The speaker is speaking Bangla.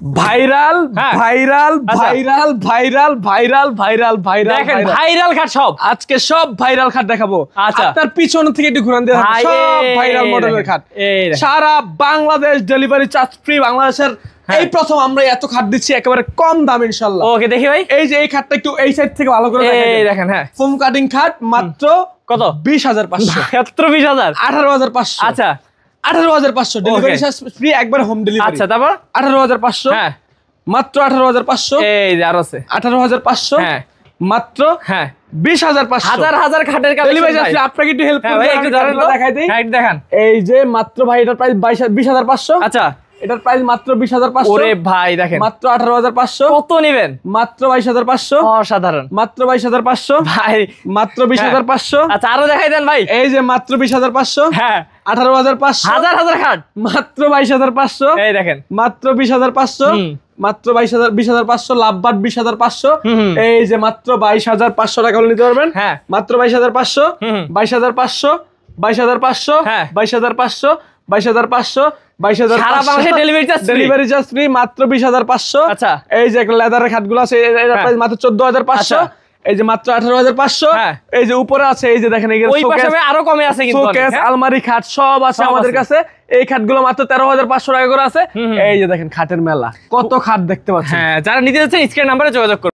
Viral viral viral viral viral viral viral দেখেন ভাইরাল খাট সব আজকে সব ভাইরাল খাট দেখাবো। আচ্ছা আপনার পিছন থেকে একটু ঘুরান দিয়ে সব ভাইরাল মডেলের খাট, সারা বাংলাদেশ ডেলিভারি চার্জ ফ্রি। বাংলাদেশের এই প্রথম আমরা এত খাট দিচ্ছি একেবারে কম দাম ইনশাআল্লাহ। ওকে দেখি ভাই, এই যে এই খাটটা একটু এই সাইড থেকে ভালো করে দেখেন। হ্যাঁ ফোম কাটিং খাট মাত্র কত? 20,500। মাত্র 20,000, 18,500। আচ্ছা 18,500 ডেলিভারি চার্জ ফ্রি, একবার হোম ডেলিভারি। আচ্ছা তারপর 18,500। হ্যাঁ মাত্র 18,500। এই যে আর আছে 18,500। হ্যাঁ মাত্র 20,500। হাজার হাজার খাটের ডেলিভারি চার্জ। আপনাকে একটু হেল্প করতে একটু দেখাই দেই। হ্যাঁ দেখান। এই যে মাত্র ভাই এটার প্রাইস 20,500। আচ্ছা এটার প্রাইস মাত্র 20,500। ওরে ভাই দেখেন মাত্র 18,500। কত নেবেন? মাত্র 22,500। অসাধারণ। মাত্র 22,500 ভাই, মাত্র 20,500। আচ্ছা আরো দেখাই দেন ভাই। এই যে মাত্র 20,500। হ্যাঁ 18,500। হাজার হাজার খাট মাত্র 22,500। এই দেখেন মাত্র 20,500। মাত্র 20,500। লাভবাট 20,500। এই যে মাত্র 22,500 টাকা হলে নিতে পারবেন। হ্যাঁ মাত্র 22,500। 22,500। 22,500। 22,500। 22,500। 22,500। সারা বাংলাদেশে ডেলিভারি চার্জ ফ্রি। মাত্র 20,500। আচ্ছা এই যে একটা লেদারের খাটগুলো আছে, এর প্রাইস মাত্র 14,500। এই যে মাত্র 18,500। এই যে উপরে আছে, এই যে দেখেন ওই পাশে আরো কমে আছে কিন্তু শোকেস আলমারি খাট সব আছে আমাদের কাছে। এই খাটগুলো মাত্র 13,500 টাকা করে আছে। এই যে দেখেন খাটের মেলা, কত খাট দেখতে পাচ্ছেন। হ্যাঁ যারা নিতে যাচ্ছেন স্ক্রিন নাম্বারে যোগাযোগ করুন।